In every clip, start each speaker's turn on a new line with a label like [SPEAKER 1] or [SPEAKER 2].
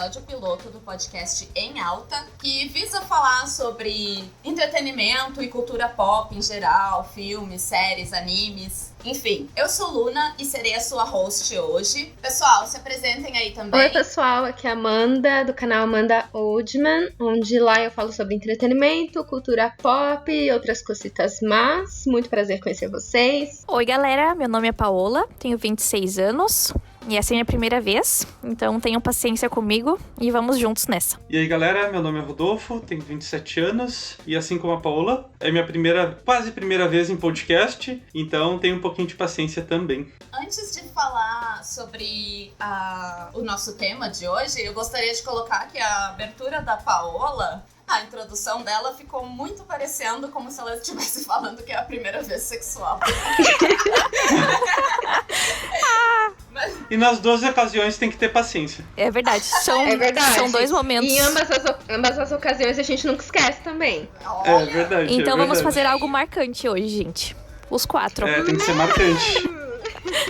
[SPEAKER 1] episódio piloto do podcast Em Alta, que visa falar sobre entretenimento e cultura pop em geral, filmes, séries, animes, enfim. Eu sou Luna e serei a sua host hoje. Pessoal, se apresentem aí também.
[SPEAKER 2] Oi, pessoal, aqui é a Amanda, do canal Amanda Oldman, onde lá eu falo sobre entretenimento, cultura pop e outras cositas más. Muito prazer conhecer vocês.
[SPEAKER 3] Oi, galera, meu nome é Paola, tenho 26 anos. E essa é a minha primeira vez, então tenham paciência comigo e vamos juntos nessa.
[SPEAKER 4] E aí, galera, meu nome é Rodolfo, tenho 27 anos e assim como a Paola, é minha quase primeira vez em podcast, então tenho um pouquinho de paciência também.
[SPEAKER 1] Antes de falar sobre o nosso tema de hoje, eu gostaria de colocar que a abertura da Paola, a introdução dela ficou muito parecendo como se ela estivesse falando que é a primeira vez sexual.
[SPEAKER 4] E nas duas ocasiões tem que ter paciência.
[SPEAKER 3] É verdade, são dois momentos.
[SPEAKER 2] E em ambas as ocasiões a gente nunca esquece também.
[SPEAKER 1] Olha.
[SPEAKER 4] É verdade.
[SPEAKER 3] Então vamos
[SPEAKER 4] verdade.
[SPEAKER 3] fazer algo marcante hoje, gente. Os 4.
[SPEAKER 4] Tem que ser marcante.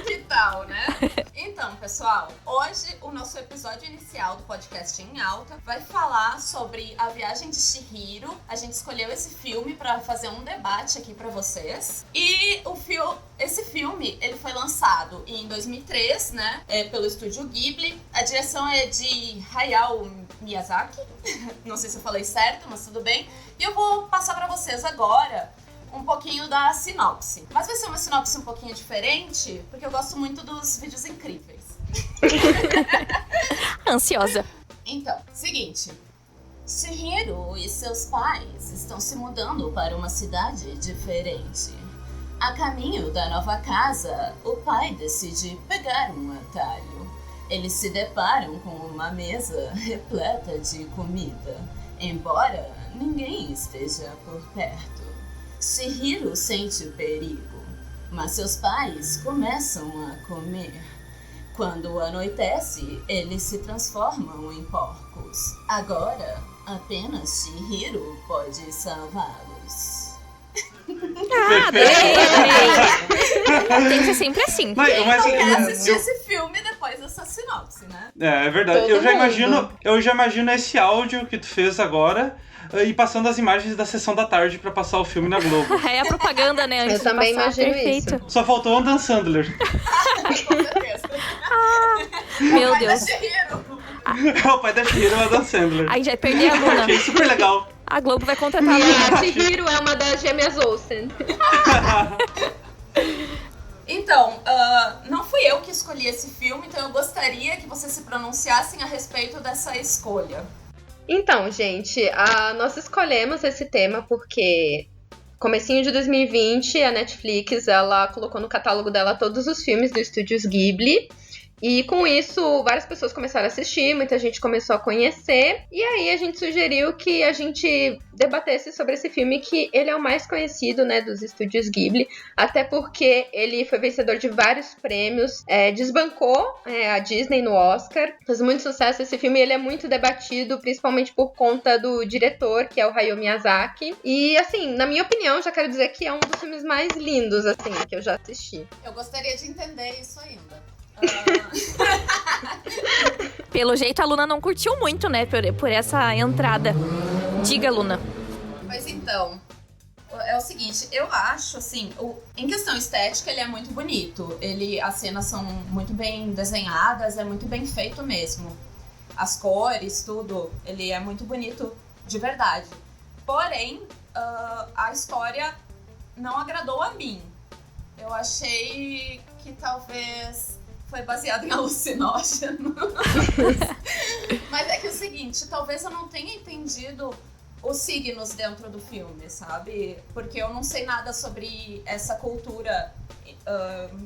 [SPEAKER 1] Que tal, né? Então, pessoal, hoje o nosso episódio inicial do podcast Em Alta vai falar sobre a viagem de Chihiro. A gente escolheu esse filme pra fazer um debate aqui pra vocês. E esse filme, ele foi lançado em 2003, né? Pelo estúdio Ghibli. A direção é de Hayao Miyazaki. Não sei se eu falei certo, mas tudo bem. E eu vou passar pra vocês agora um pouquinho da sinopse. Mas vai ser uma sinopse um pouquinho diferente, porque eu gosto muito dos vídeos incríveis.
[SPEAKER 3] Ansiosa.
[SPEAKER 1] Então, seguinte. Chihiro e seus pais estão se mudando para uma cidade diferente. A caminho da nova casa, o pai decide pegar um atalho. Eles se deparam com uma mesa repleta de comida, embora ninguém esteja por perto. Chihiro sente o perigo, mas seus pais começam a comer. Quando anoitece, eles se transformam em porcos. Agora, apenas Chihiro pode salvá-los.
[SPEAKER 3] Adorei! Tem que ser sempre assim.
[SPEAKER 4] Mas
[SPEAKER 1] Assistir esse filme depois dessa sinopse, né?
[SPEAKER 4] É verdade. Eu já imagino esse áudio que tu fez agora e passando as imagens da sessão da tarde pra passar o filme na Globo.
[SPEAKER 3] É a propaganda, né?
[SPEAKER 2] Eu também imagino
[SPEAKER 3] perfeito.
[SPEAKER 2] isso.
[SPEAKER 4] Só faltou o Adam Sandler.
[SPEAKER 1] Com certeza.
[SPEAKER 3] Meu
[SPEAKER 1] Pai
[SPEAKER 3] Deus.
[SPEAKER 1] da Chihiro.
[SPEAKER 4] É o pai da Chihiro, o Adam Sandler.
[SPEAKER 3] Aí já perdi a Luna.
[SPEAKER 4] Achei super legal.
[SPEAKER 3] A Globo vai contratar a
[SPEAKER 2] E
[SPEAKER 3] Luna.
[SPEAKER 2] a Chihiro é uma das gêmeas Olsen.
[SPEAKER 1] Então, não fui eu que escolhi esse filme, então eu gostaria que vocês se pronunciassem a respeito dessa escolha.
[SPEAKER 2] Então, gente, nós escolhemos esse tema porque comecinho de 2020 a Netflix ela colocou no catálogo dela todos os filmes do Estúdios Ghibli. E com isso, várias pessoas começaram a assistir, muita gente começou a conhecer. E aí a gente sugeriu que a gente debatesse sobre esse filme, que ele é o mais conhecido, né, dos estúdios Ghibli. Até porque ele foi vencedor de vários prêmios, desbancou a Disney no Oscar. Fez muito sucesso esse filme e ele é muito debatido, principalmente por conta do diretor, que é o Hayao Miyazaki. E assim, na minha opinião, já quero dizer que é um dos filmes mais lindos, assim, que eu já assisti.
[SPEAKER 1] Eu gostaria de entender isso ainda.
[SPEAKER 3] Pelo jeito, a Luna não curtiu muito, né? Por essa entrada. Diga, Luna.
[SPEAKER 1] Mas então, é o seguinte, eu acho, assim, em questão estética, ele é muito bonito. As cenas são muito bem desenhadas, é muito bem feito mesmo. As cores, tudo, ele é muito bonito de verdade. Porém, a história não agradou a mim. Eu achei que talvez foi baseado em alucinógeno. Mas é que é o seguinte, talvez eu não tenha entendido os signos dentro do filme, sabe? Porque eu não sei nada sobre essa cultura,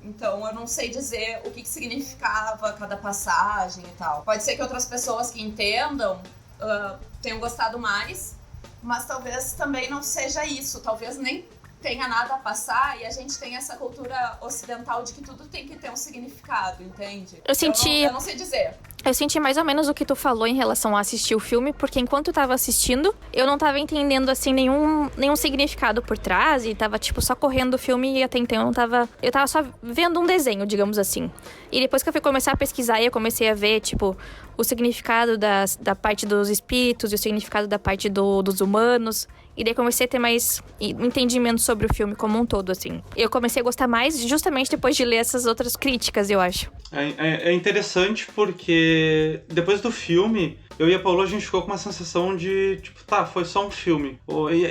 [SPEAKER 1] então eu não sei dizer o que significava cada passagem e tal. Pode ser que outras pessoas que entendam tenham gostado mais, mas talvez também não seja isso, talvez nem tenha nada a passar e a gente tem essa cultura ocidental de que tudo tem que ter um significado, entende?
[SPEAKER 3] Eu senti...
[SPEAKER 1] Eu não sei dizer.
[SPEAKER 3] Eu senti mais ou menos o que tu falou em relação a assistir o filme, porque enquanto eu tava assistindo, eu não tava entendendo, assim, nenhum significado por trás, e tava, tipo, só correndo o filme, e até então eu tava só vendo um desenho, digamos assim. E depois que eu fui começar a pesquisar, eu comecei a ver, tipo, o significado da parte dos espíritos e o significado da parte dos humanos. E daí comecei a ter mais um entendimento sobre o filme como um todo, assim. Eu comecei a gostar mais justamente depois de ler essas outras críticas, eu acho.
[SPEAKER 4] É interessante porque depois do filme, eu e a Paola, a gente ficou com uma sensação de, tipo, tá, foi só um filme.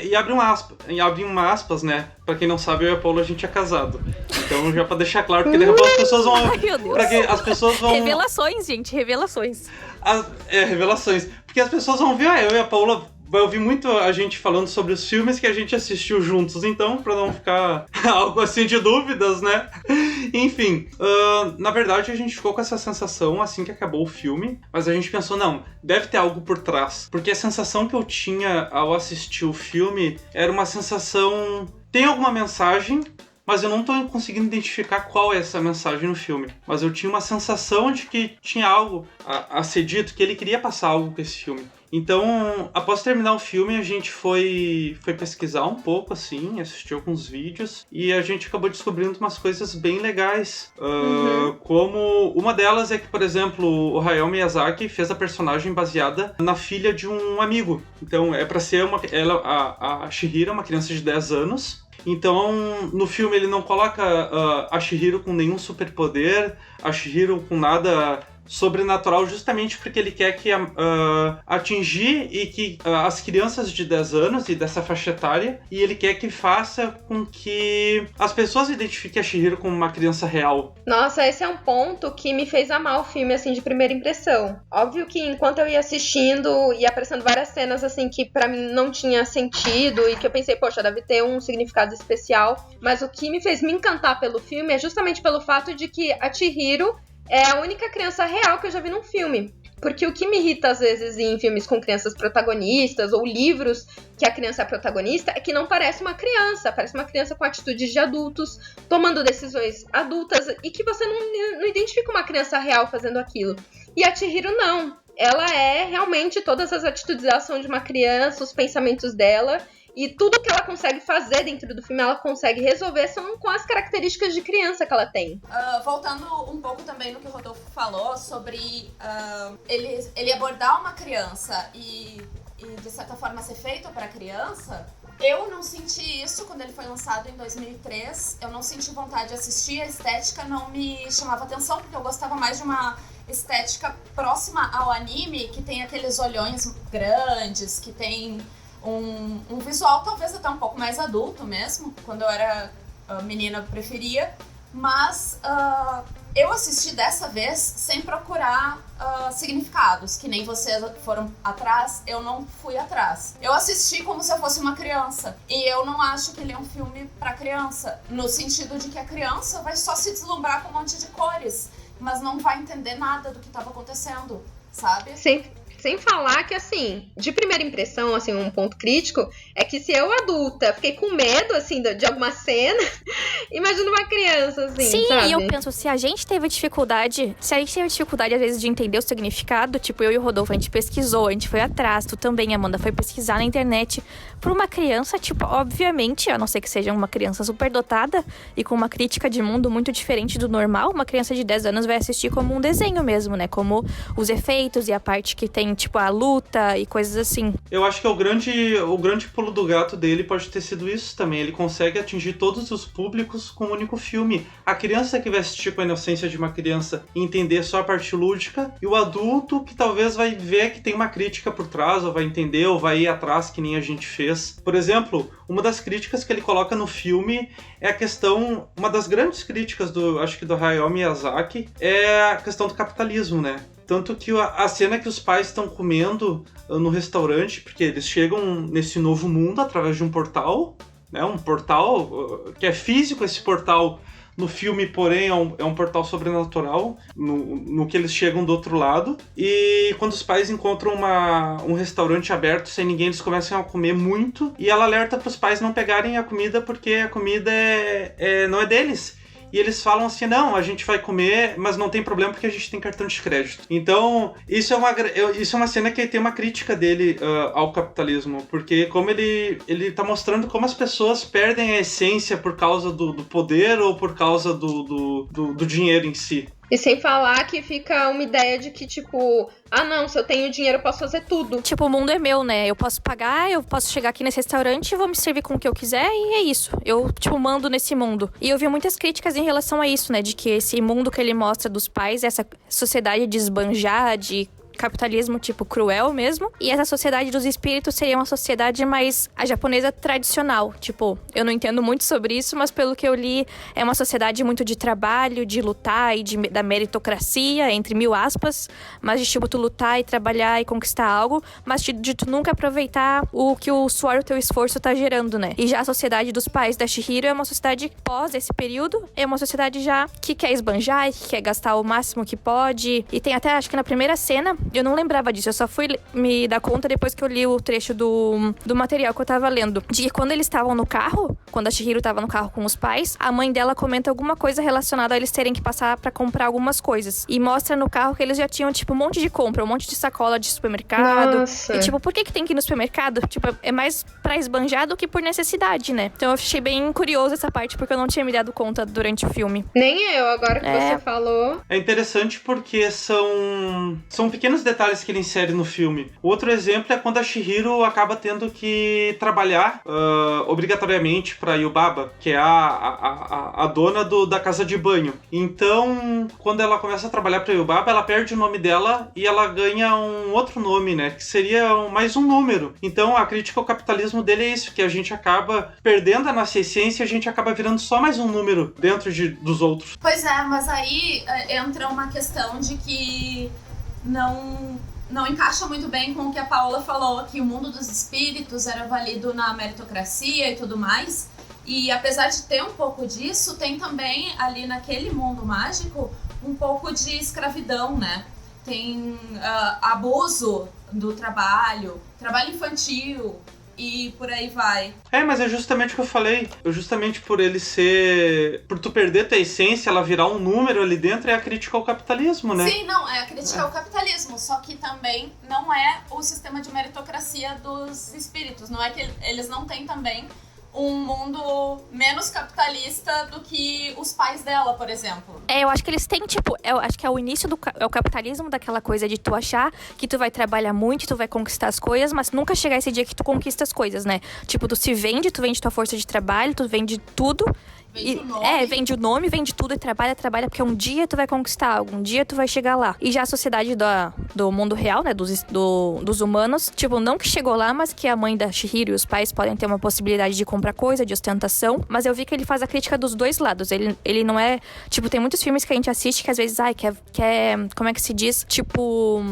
[SPEAKER 4] E abre um aspas, né? Pra quem não sabe, eu e a Paola, a gente é casado. Então, já pra deixar claro, porque daqui a pouco as pessoas vão...
[SPEAKER 3] Ai, meu Deus.
[SPEAKER 4] Pra que as pessoas vão...
[SPEAKER 3] Revelações, gente, revelações.
[SPEAKER 4] Revelações. Porque as pessoas vão ver, eu e a Paola... Vai ouvir muito a gente falando sobre os filmes que a gente assistiu juntos, então, pra não ficar algo assim de dúvidas, né? Enfim, na verdade a gente ficou com essa sensação assim que acabou o filme, mas a gente pensou, não, deve ter algo por trás. Porque a sensação que eu tinha ao assistir o filme era uma sensação... Tem alguma mensagem, mas eu não tô conseguindo identificar qual é essa mensagem no filme. Mas eu tinha uma sensação de que tinha algo a ser dito, que ele queria passar algo com esse filme. Então, após terminar o filme, a gente foi pesquisar um pouco, assim, assistiu alguns vídeos, e a gente acabou descobrindo umas coisas bem legais. Como uma delas é que, por exemplo, o Hayao Miyazaki fez a personagem baseada na filha de um amigo. Então, é pra ser a Chihiro é uma criança de 10 anos. Então, no filme ele não coloca a Chihiro com nenhum superpoder, a Chihiro com nada sobrenatural, justamente porque ele quer que atingir e que as crianças de 10 anos e dessa faixa etária, e ele quer que faça com que as pessoas identifiquem a Chihiro como uma criança real.
[SPEAKER 2] Nossa, esse é um ponto que me fez amar o filme, assim, de primeira impressão. Óbvio que enquanto eu ia assistindo, ia aparecendo várias cenas, assim, que pra mim não tinha sentido e que eu pensei, poxa, deve ter um significado especial. Mas o que me fez me encantar pelo filme é justamente pelo fato de que a Chihiro é a única criança real que eu já vi num filme. Porque o que me irrita, às vezes, em filmes com crianças protagonistas ou livros que a criança é protagonista é que não parece uma criança. Parece uma criança com atitudes de adultos, tomando decisões adultas, e que você não identifica uma criança real fazendo aquilo. E a Chihiro não. Ela é realmente, todas as atitudes dela são de uma criança, os pensamentos dela... E tudo que ela consegue fazer dentro do filme, ela consegue resolver são com as características de criança que ela tem.
[SPEAKER 1] Voltando um pouco também no que o Rodolfo falou sobre ele abordar uma criança e de certa forma ser feito para criança, eu não senti isso quando ele foi lançado em 2003. Eu não senti vontade de assistir, a estética não me chamava atenção, porque eu gostava mais de uma estética próxima ao anime, que tem aqueles olhões grandes, que tem... Um visual talvez até um pouco mais adulto mesmo. Quando eu era menina eu preferia. Mas eu assisti dessa vez sem procurar significados. Que nem vocês foram atrás, eu não fui atrás. Eu assisti como se eu fosse uma criança. E eu não acho que ele é um filme pra criança. No sentido de que a criança vai só se deslumbrar com um monte de cores, mas não vai entender nada do que estava acontecendo, sabe?
[SPEAKER 2] Sim. Sem falar que, assim, de primeira impressão, assim, um ponto crítico, é que se eu, adulta, fiquei com medo, assim, de alguma cena, imagina uma criança, assim,
[SPEAKER 3] sim,
[SPEAKER 2] sabe?
[SPEAKER 3] E eu penso, se a gente teve dificuldade, às vezes, de entender o significado, tipo, eu e o Rodolfo, a gente pesquisou, a gente foi atrás, tu também, Amanda, foi pesquisar na internet. Pra uma criança, tipo, obviamente, a não ser que seja uma criança superdotada e com uma crítica de mundo muito diferente do normal, uma criança de 10 anos vai assistir como um desenho mesmo, né? Como os efeitos e a parte que tem, tipo, a luta e coisas assim.
[SPEAKER 4] Eu acho que o grande pulo do gato dele pode ter sido isso também. Ele consegue atingir todos os públicos com um único filme. A criança que vai assistir com a inocência de uma criança e entender só a parte lúdica, e o adulto que talvez vai ver que tem uma crítica por trás, ou vai entender, ou vai ir atrás, que nem a gente fez. Por exemplo, uma das críticas que ele coloca no filme é a questão... Uma das grandes críticas do Hayao Miyazaki é a questão do capitalismo, né? Tanto que a cena que os pais estão comendo no restaurante, porque eles chegam nesse novo mundo através de um portal, né? Um portal que é físico, esse portal no filme, porém, é um portal sobrenatural, no que eles chegam do outro lado. E quando os pais encontram um restaurante aberto sem ninguém, eles começam a comer muito. E ela alerta para os pais não pegarem a comida, porque a comida não é deles. e eles falam assim, não, a gente vai comer, mas não tem problema porque a gente tem cartão de crédito. Então, isso é uma cena que tem uma crítica dele ao capitalismo, porque como ele tá mostrando como as pessoas perdem a essência por causa do poder ou por causa do dinheiro em si.
[SPEAKER 2] E sem falar que fica uma ideia de que, tipo, não, se eu tenho dinheiro eu posso fazer tudo.
[SPEAKER 3] Tipo, o mundo é meu, né? Eu posso pagar, eu posso chegar aqui nesse restaurante, vou me servir com o que eu quiser e é isso. Eu, tipo, mando nesse mundo. E eu vi muitas críticas em relação a isso, né? De que esse mundo que ele mostra dos pais, essa sociedade de esbanjar, de capitalismo, tipo, cruel mesmo. E essa sociedade dos espíritos seria uma sociedade mais a japonesa tradicional. Tipo, eu não entendo muito sobre isso, mas pelo que eu li, é uma sociedade muito de trabalho, de lutar e da meritocracia, entre mil aspas, mas de, tipo, tu lutar e trabalhar e conquistar algo, mas de tu nunca aproveitar o que o suor, o teu esforço tá gerando, né? E já a sociedade dos pais da Chihiro é uma sociedade pós esse período, é uma sociedade já que quer esbanjar, que quer gastar o máximo que pode. E tem até, acho que na primeira cena, eu não lembrava disso, eu só fui me dar conta depois que eu li o trecho do material que eu tava lendo. De que quando eles estavam no carro, quando a Chihiro tava no carro com os pais, a mãe dela comenta alguma coisa relacionada a eles terem que passar pra comprar algumas coisas. E mostra no carro que eles já tinham, tipo, um monte de compra, um monte de sacola de supermercado.
[SPEAKER 2] Nossa.
[SPEAKER 3] E, tipo, por que tem que ir no supermercado? Tipo, é mais pra esbanjar do que por necessidade, né? Então eu achei bem curioso essa parte, porque eu não tinha me dado conta durante o filme.
[SPEAKER 2] Nem eu, agora que você falou.
[SPEAKER 4] É interessante porque são pequenos detalhes que ele insere no filme. O outro exemplo é quando a Chihiro acaba tendo que trabalhar obrigatoriamente pra Yubaba, que é a dona da casa de banho. Então, quando ela começa a trabalhar pra Yubaba, ela perde o nome dela e ela ganha um outro nome, né? Que seria mais um número. Então, a crítica ao capitalismo dele é isso, que a gente acaba perdendo a nossa essência e a gente acaba virando só mais um número dentro dos outros.
[SPEAKER 1] Pois é, mas aí entra uma questão de que não encaixa muito bem com o que a Paola falou, que o mundo dos espíritos era válido na meritocracia e tudo mais. E apesar de ter um pouco disso, tem também ali naquele mundo mágico um pouco de escravidão, né? Tem abuso do trabalho infantil e por aí vai.
[SPEAKER 4] Mas é justamente o que eu falei. Justamente por ele ser... Por tu perder tua essência, ela virar um número ali dentro, é a crítica ao capitalismo, né?
[SPEAKER 1] Sim, não, é a crítica ao capitalismo. Só que também não é o sistema de meritocracia dos espíritos. Não é que eles não têm também um mundo menos capitalista do que os pais dela, por exemplo.
[SPEAKER 3] Eu acho que eles têm, tipo, eu acho que é o início é o capitalismo daquela coisa de tu achar que tu vai trabalhar muito, tu vai conquistar as coisas, mas nunca chegar esse dia que tu conquista as coisas, né? Tipo, tu tu vende tua força de trabalho, tu vende tudo. Vende o nome, vende tudo e trabalha, porque um dia tu vai conquistar algo, um dia tu vai chegar lá. E já a sociedade do mundo real, né, dos humanos, tipo, não que chegou lá, mas que a mãe da Chihiro e os pais podem ter uma possibilidade de comprar coisa, de ostentação, mas eu vi que ele faz a crítica dos dois lados. Ele não é, tipo, tem muitos filmes que a gente assiste que às vezes, quer como é que se diz? Tipo,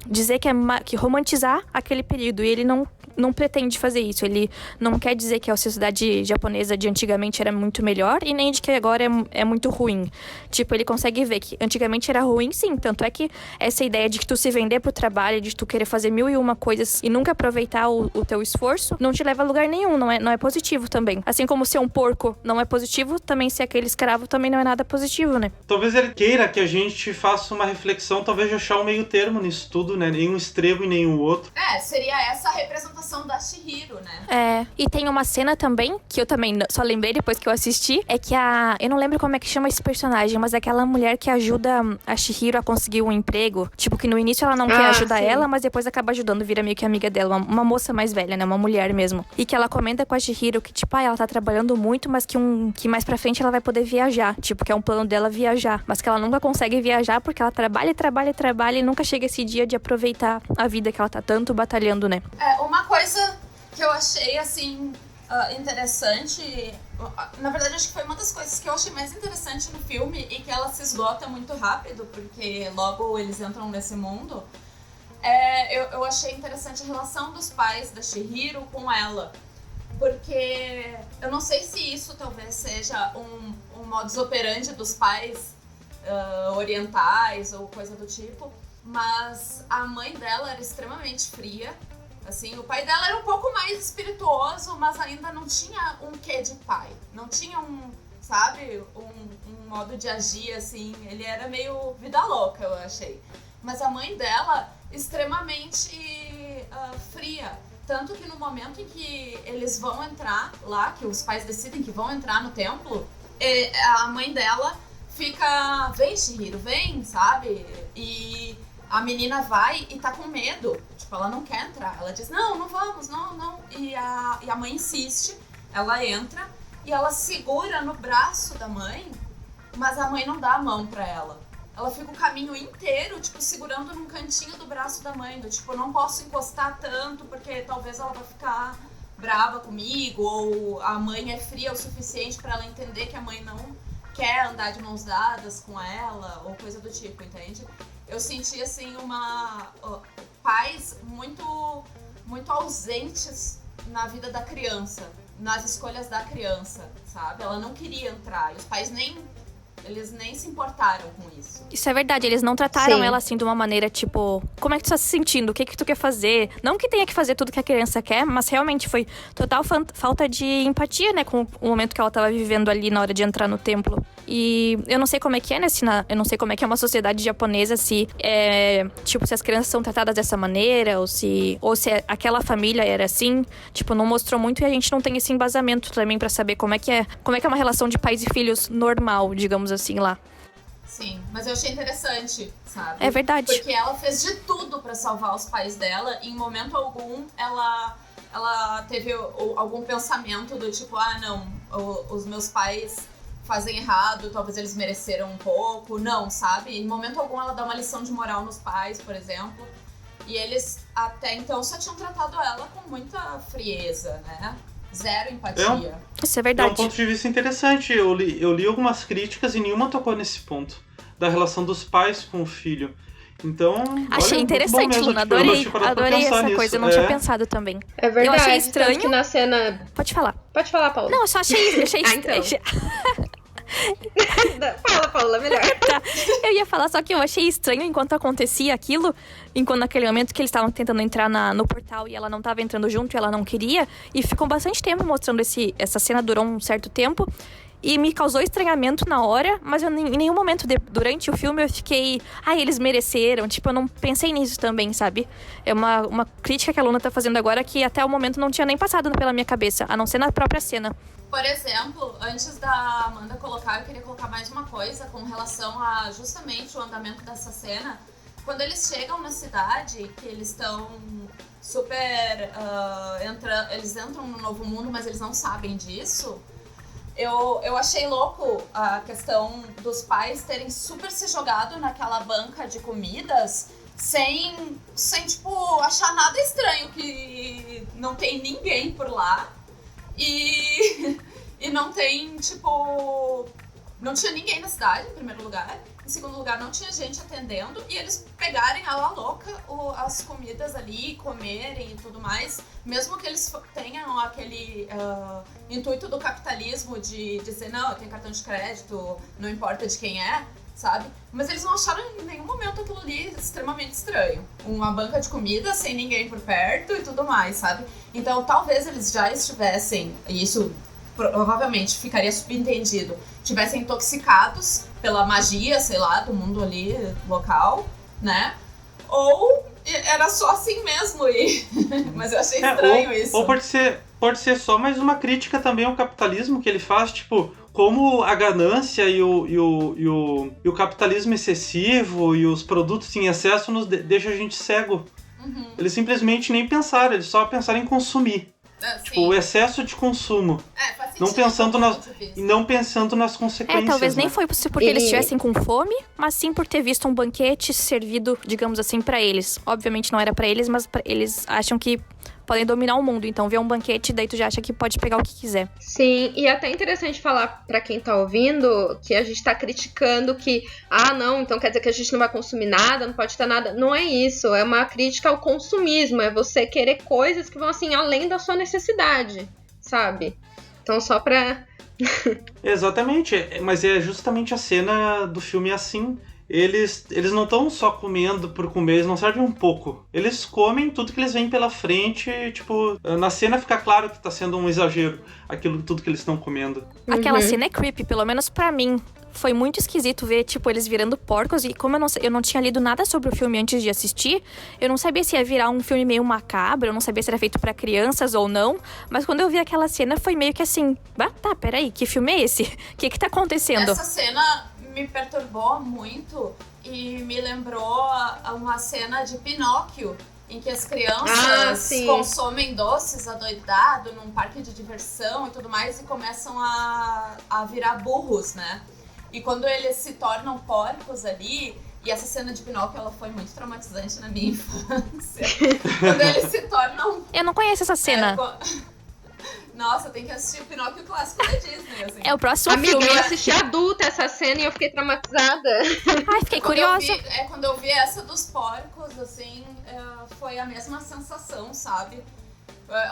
[SPEAKER 3] dizer que romantizar aquele período, e ele não pretende fazer isso. Ele não quer dizer que a sociedade japonesa de antigamente era muito melhor e nem de que agora é muito ruim. Tipo, ele consegue ver que antigamente era ruim, sim. Tanto é que essa ideia de que tu se vender pro trabalho, de tu querer fazer 1001 coisas e nunca aproveitar o teu esforço, não te leva a lugar nenhum, não é positivo também. Assim como ser um porco não é positivo, também ser aquele escravo também não é nada positivo, né?
[SPEAKER 4] Talvez ele queira que a gente faça uma reflexão, talvez de achar um meio termo nisso tudo, né? Nenhum extremo e nenhum outro.
[SPEAKER 1] Seria essa a representação da Chihiro, né?
[SPEAKER 3] E tem uma cena também, que eu também só lembrei depois que eu assisti, é que eu não lembro como é que chama esse personagem, mas é aquela mulher que ajuda a Chihiro a conseguir um emprego. Tipo, que no início ela não quer ajudar ela, mas depois acaba ajudando, vira meio que amiga dela. Uma moça mais velha, né? Uma mulher mesmo. E que ela comenta com a Chihiro que, tipo, ela tá trabalhando muito, mas que mais pra frente ela vai poder viajar. Tipo, que é um plano dela viajar. Mas que ela nunca consegue viajar porque ela trabalha e nunca chega esse dia de aproveitar a vida que ela tá tanto batalhando, né?
[SPEAKER 1] Uma coisa que eu achei, assim, interessante... Na verdade, acho que foi uma das coisas que eu achei mais interessante no filme e que ela se esgota muito rápido, porque logo eles entram nesse mundo. Eu achei interessante a relação dos pais da Chihiro com ela. Porque eu não sei se isso talvez seja um modus operandi dos pais orientais ou coisa do tipo, mas a mãe dela era extremamente fria. Assim, o pai dela era um pouco mais espirituoso, mas ainda não tinha um quê de pai. Não tinha sabe? Um modo de agir, assim. Ele era meio vida louca, eu achei. Mas a mãe dela, extremamente fria. Tanto que no momento em que eles vão entrar lá, que os pais decidem que vão entrar no templo, a mãe dela fica, vem, Chihiro, vem, sabe? E a menina vai e tá com medo. Tipo, ela não quer entrar. Ela diz, não vamos, não. E a mãe insiste, ela entra e ela segura no braço da mãe, mas a mãe não dá a mão pra ela. Ela fica o caminho inteiro, tipo, segurando num cantinho do braço da mãe, do tipo, não posso encostar tanto, porque talvez ela vai ficar brava comigo, ou a mãe é fria o suficiente pra ela entender que a mãe não quer andar de mãos dadas com ela, ou coisa do tipo, entende? Eu senti, assim, pais muito, muito ausentes na vida da criança, nas escolhas da criança, sabe? Ela não queria entrar, e os pais eles nem se importaram com isso.
[SPEAKER 3] Isso é verdade, eles não trataram
[SPEAKER 2] Sim.
[SPEAKER 3] ela assim de uma maneira tipo, como é que tu tá se sentindo? O que tu quer fazer? Não que tenha que fazer tudo que a criança quer, mas realmente foi total falta de empatia, né, com o momento que ela tava vivendo ali na hora de entrar no templo. E eu não sei como é que é, né, eu não sei como é que é uma sociedade japonesa, se as crianças são tratadas dessa maneira, ou se aquela família era assim, tipo, não mostrou muito e a gente não tem esse embasamento também pra saber como é que é uma relação de pais e filhos normal, digamos assim, lá.
[SPEAKER 1] Sim, mas eu achei interessante, sabe?
[SPEAKER 3] É verdade.
[SPEAKER 1] Porque ela fez de tudo pra salvar os pais dela e em momento algum ela teve algum pensamento do tipo, não, os meus pais fazem errado, talvez eles mereceram um pouco. Não, sabe? Em momento algum ela dá uma lição de moral nos pais, por exemplo. E eles até então só tinham tratado ela com muita frieza, né? Zero empatia.
[SPEAKER 3] Isso é verdade.
[SPEAKER 4] É um ponto de vista interessante. Eu li algumas críticas e nenhuma tocou nesse ponto. Da relação dos pais com o filho. Então,
[SPEAKER 3] achei
[SPEAKER 4] olha,
[SPEAKER 3] interessante,
[SPEAKER 4] mesmo,
[SPEAKER 3] Luna.
[SPEAKER 4] tipo, eu não tinha parado pra
[SPEAKER 3] Adorei
[SPEAKER 4] pensar
[SPEAKER 3] essa
[SPEAKER 4] nisso.
[SPEAKER 3] coisa. Eu não tinha pensado também.
[SPEAKER 2] É verdade.
[SPEAKER 3] Eu achei estranho.
[SPEAKER 2] Tanto que na cena...
[SPEAKER 3] Pode falar.
[SPEAKER 2] Pode falar, Paula.
[SPEAKER 3] Não, eu só achei estranho.
[SPEAKER 2] Então. Fala, Paula, melhor.
[SPEAKER 3] Tá. Eu ia falar, só que eu achei estranho enquanto acontecia aquilo, enquanto naquele momento que eles estavam tentando entrar no portal e ela não estava entrando junto e ela não queria, e ficou bastante tempo mostrando essa cena, durou um certo tempo, e me causou estranhamento na hora, mas em nenhum momento durante o filme eu fiquei, eles mereceram, tipo, eu não pensei nisso também, sabe? É uma crítica que a Luna tá fazendo agora que até o momento não tinha nem passado pela minha cabeça, a não ser na própria cena.
[SPEAKER 1] Por exemplo, antes da Amanda colocar, eu queria colocar mais uma coisa com relação a justamente o andamento dessa cena. Quando eles chegam na cidade, que eles estão super... eles entram no novo mundo, mas eles não sabem disso. Eu achei louco a questão dos pais terem super se jogado naquela banca de comidas sem tipo, achar nada estranho, que não tem ninguém por lá. E não tem, tipo... Não tinha ninguém na cidade, em primeiro lugar. Em segundo lugar, não tinha gente atendendo. E eles pegarem a la louca as comidas ali, comerem e tudo mais. Mesmo que eles tenham aquele intuito do capitalismo de dizer, não, eu tenho cartão de crédito, não importa de quem é, sabe? Mas eles não acharam em nenhum momento aquilo ali extremamente estranho. Uma banca de comida sem ninguém por perto e tudo mais, sabe? Então, talvez eles já estivessem, e isso provavelmente ficaria subentendido, tivessem intoxicados pela magia, sei lá, do mundo ali local, né? Ou era só assim mesmo, mas eu achei estranho isso.
[SPEAKER 4] Ou pode ser só mais uma crítica também ao capitalismo que ele faz, tipo, como a ganância e o capitalismo excessivo e os produtos em excesso deixa a gente cego.
[SPEAKER 1] Uhum.
[SPEAKER 4] Eles simplesmente nem pensaram, eles só pensaram em consumir. Tipo, o excesso de consumo.
[SPEAKER 1] Faz sentido,
[SPEAKER 4] não pensando nas consequências.
[SPEAKER 3] Talvez nem
[SPEAKER 4] né?
[SPEAKER 3] foi porque eles estivessem com fome, mas sim por ter visto um banquete servido, digamos assim, pra eles. Obviamente não era pra eles, mas eles acham que podem dominar o mundo. Então vê um banquete, daí tu já acha que pode pegar o que quiser.
[SPEAKER 2] Sim, e é até interessante falar pra quem tá ouvindo que a gente tá criticando que, não, então quer dizer que a gente não vai consumir nada, não pode ter nada. Não é isso, é uma crítica ao consumismo, é você querer coisas que vão, assim, além da sua necessidade, sabe? Então só pra...
[SPEAKER 4] Exatamente, mas é justamente a cena do filme assim. eles não estão só comendo por comer, eles não servem um pouco. Eles comem tudo que eles veem pela frente, tipo, na cena fica claro que tá sendo um exagero, aquilo tudo que eles estão comendo.
[SPEAKER 3] Aquela cena é creepy, pelo menos pra mim. Foi muito esquisito ver, tipo, eles virando porcos. E como eu não tinha lido nada sobre o filme antes de assistir, eu não sabia se ia virar um filme meio macabro, eu não sabia se era feito pra crianças ou não. Mas quando eu vi aquela cena, foi meio que assim, tá, peraí, que filme é esse? O que tá acontecendo?
[SPEAKER 1] Essa cena me perturbou muito e me lembrou uma cena de Pinóquio, em que as crianças consomem doces adoidado num parque de diversão e tudo mais e começam a virar burros, né? E quando eles se tornam porcos ali, e essa cena de Pinóquio, ela foi muito traumatizante na minha infância. Quando eles se tornam...
[SPEAKER 3] Eu não conheço essa cena.
[SPEAKER 1] Nossa, tem que assistir o Pinóquio clássico da Disney, assim.
[SPEAKER 3] É o próximo
[SPEAKER 2] Amiga,
[SPEAKER 3] filme.
[SPEAKER 2] eu assisti adulta essa cena e eu fiquei traumatizada.
[SPEAKER 3] Ai, fiquei curiosa.
[SPEAKER 1] Quando eu vi essa dos porcos, assim, foi a mesma sensação, sabe?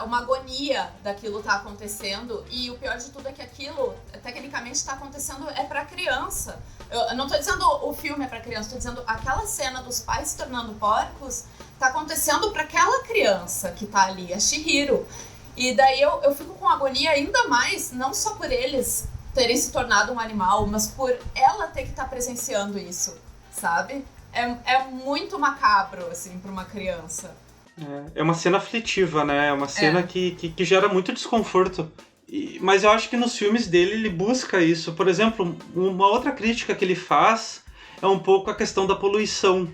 [SPEAKER 1] Uma agonia daquilo tá acontecendo. E o pior de tudo é que aquilo, tecnicamente, tá acontecendo pra criança. Eu não tô dizendo o filme é pra criança, tô dizendo aquela cena dos pais se tornando porcos tá acontecendo pra aquela criança que tá ali, a Chihiro. E daí eu fico com agonia ainda mais, não só por eles terem se tornado um animal, mas por ela ter que estar presenciando isso, sabe? É muito macabro, assim, pra uma criança.
[SPEAKER 4] É uma cena aflitiva, né? É uma cena que gera muito desconforto. Mas eu acho que nos filmes dele ele busca isso. Por exemplo, uma outra crítica que ele faz é um pouco a questão da poluição.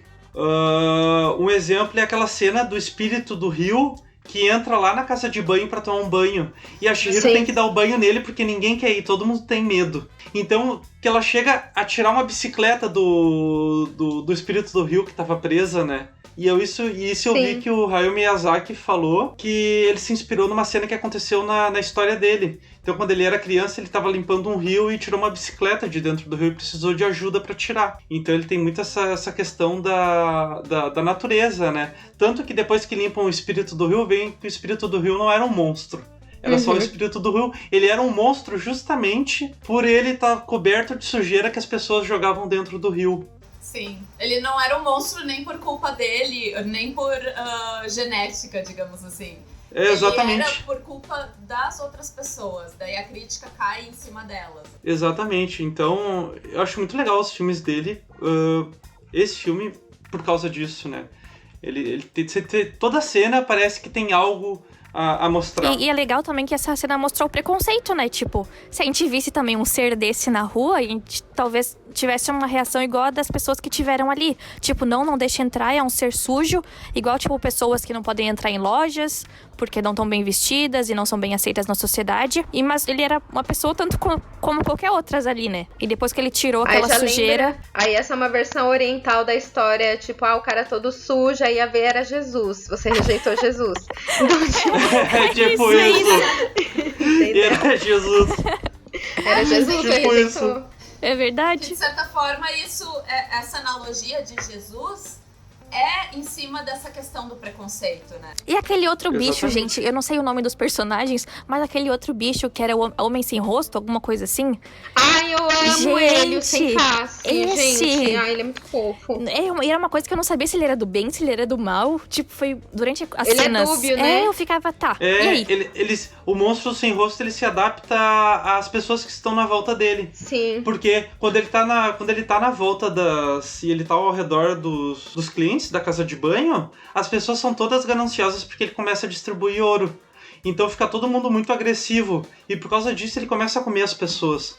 [SPEAKER 4] Um exemplo é aquela cena do espírito do rio que entra lá na casa de banho pra tomar um banho. E a Chihiro tem que dar o banho nele porque ninguém quer ir, todo mundo tem medo. Então, que ela chega a tirar uma bicicleta do espírito do rio que tava presa, né? E isso eu vi que o Hayao Miyazaki falou que ele se inspirou numa cena que aconteceu na história dele. Então, quando ele era criança, ele estava limpando um rio e tirou uma bicicleta de dentro do rio e precisou de ajuda para tirar. Então, ele tem muito essa questão da natureza, né? Tanto que depois que limpam o espírito do rio, vem que o espírito do rio não era um monstro. Era só o espírito do rio. Ele era um monstro justamente por ele estar coberto de sujeira que as pessoas jogavam dentro do rio.
[SPEAKER 1] Sim, ele não era um monstro nem por culpa dele, nem por genética, digamos assim.
[SPEAKER 4] Exatamente.
[SPEAKER 1] Ele era por culpa das outras pessoas, daí a crítica cai em cima delas.
[SPEAKER 4] Exatamente, então eu acho muito legal os filmes dele. Esse filme, por causa disso, né? Ele tem toda a cena parece que tem algo a mostrar.
[SPEAKER 3] E é legal também que essa cena mostrou o preconceito, né? Tipo, se a gente visse também um ser desse na rua, a gente talvez tivesse uma reação igual a das pessoas que tiveram ali. Tipo, não deixa entrar, é um ser sujo. Igual, tipo, pessoas que não podem entrar em lojas porque não estão bem vestidas e não são bem aceitas na sociedade. Mas ele era uma pessoa tanto como qualquer outras ali, né? E depois que ele tirou aquela sujeira...
[SPEAKER 2] Aí essa é uma versão oriental da história, tipo, o cara todo sujo, aí a ver era Jesus. Você rejeitou Jesus.
[SPEAKER 4] É tipo isso. Era Jesus.
[SPEAKER 2] Era Jesus,
[SPEAKER 4] tipo
[SPEAKER 2] você rejeitou.
[SPEAKER 4] isso.
[SPEAKER 3] É verdade.
[SPEAKER 1] De certa forma, essa analogia de Jesus é em cima dessa questão do preconceito, né?
[SPEAKER 3] E aquele outro bicho,
[SPEAKER 4] Exatamente.
[SPEAKER 3] gente, eu não sei o nome dos personagens, mas aquele outro bicho que era o Homem Sem Rosto, alguma coisa assim.
[SPEAKER 2] Ai, eu amo ele, o sem
[SPEAKER 3] Gente,
[SPEAKER 2] face.
[SPEAKER 3] esse-
[SPEAKER 2] Gente, ai, ele é muito fofo.
[SPEAKER 3] E era uma coisa que eu não sabia se ele era do bem, se ele era do mal. Tipo, foi durante as
[SPEAKER 2] Ele é
[SPEAKER 3] cenas.
[SPEAKER 2] dúbio, né?
[SPEAKER 3] Eu ficava, tá, e aí?
[SPEAKER 4] O monstro sem rosto ele se adapta às pessoas que estão na volta dele.
[SPEAKER 2] Sim.
[SPEAKER 4] Porque quando ele tá na volta e ele tá ao redor dos clientes da casa de banho, as pessoas são todas gananciosas porque ele começa a distribuir ouro. Então fica todo mundo muito agressivo. E por causa disso ele começa a comer as pessoas.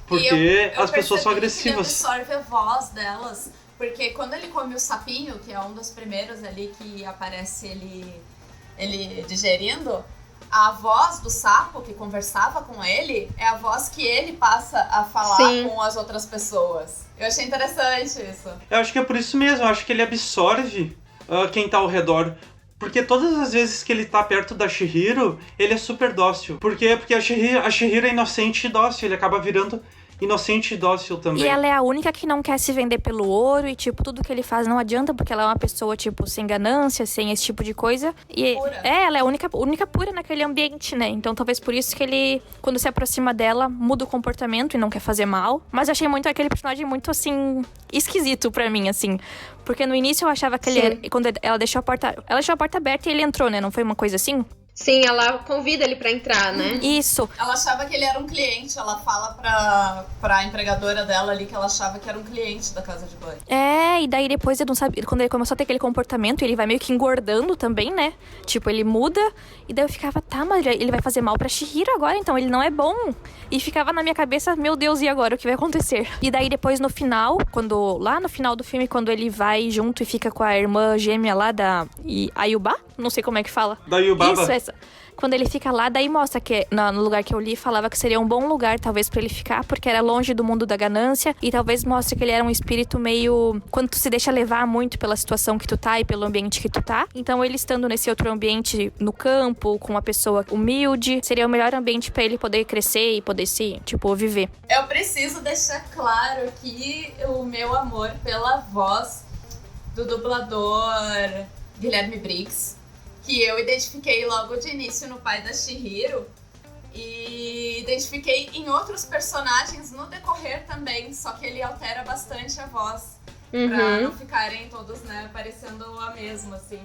[SPEAKER 4] Porque as pessoas são agressivas.
[SPEAKER 1] Ele absorve a voz delas. Porque quando ele come o sapinho, que é um dos primeiros ali que aparece ele digerindo, a voz do sapo que conversava com ele é a voz que ele passa a falar com as outras pessoas. Eu achei interessante isso.
[SPEAKER 4] Eu acho que é por isso mesmo. Eu acho que ele absorve quem tá ao redor. Porque todas as vezes que ele tá perto da Chihiro, ele é super dócil. Por quê? Porque a Chihiro é inocente e dócil. Ele acaba virando inocente e dócil também.
[SPEAKER 3] E ela é a única que não quer se vender pelo ouro e, tipo, tudo que ele faz não adianta porque ela é uma pessoa, tipo, sem ganância, sem esse tipo de coisa. E
[SPEAKER 1] Pura.
[SPEAKER 3] ela é a única pura naquele ambiente, né? Então talvez por isso que ele, quando se aproxima dela, muda o comportamento e não quer fazer mal. Mas eu achei muito aquele personagem muito, assim, esquisito pra mim, assim. Porque no início eu achava que ele era, quando ela deixou a porta aberta e ele entrou, né? Não foi uma coisa assim?
[SPEAKER 2] Sim, ela convida ele pra entrar, né?
[SPEAKER 3] Isso.
[SPEAKER 1] Ela achava que ele era um cliente, ela fala pra empregadora dela ali que ela achava que era um cliente da casa de banho.
[SPEAKER 3] E daí depois eu não sabia, quando ele começou a ter aquele comportamento, ele vai meio que engordando também, né? Tipo, ele muda, e daí eu ficava, tá, mas ele vai fazer mal pra Chihiro agora, então ele não é bom. E ficava na minha cabeça, meu Deus, e agora? O que vai acontecer? E daí depois no final, lá no final do filme, quando ele vai junto e fica com a irmã gêmea lá da Ayuba, não sei como é que fala.
[SPEAKER 4] Da Yubaba.
[SPEAKER 3] Isso, essa. Quando ele fica lá, daí mostra que no lugar que eu li, falava que seria um bom lugar, talvez, pra ele ficar, porque era longe do mundo da ganância. E talvez mostre que ele era um espírito meio... Quando tu se deixa levar muito pela situação que tu tá e pelo ambiente que tu tá. Então, ele estando nesse outro ambiente, no campo, com uma pessoa humilde, seria o melhor ambiente pra ele poder crescer e poder se, tipo, viver.
[SPEAKER 1] Eu preciso deixar claro que o meu amor pela voz do dublador Guilherme Briggs, que eu identifiquei logo de início no pai da Chihiro e identifiquei em outros personagens no decorrer também, só que ele altera bastante a voz pra não ficarem todos, né, parecendo a mesma, assim.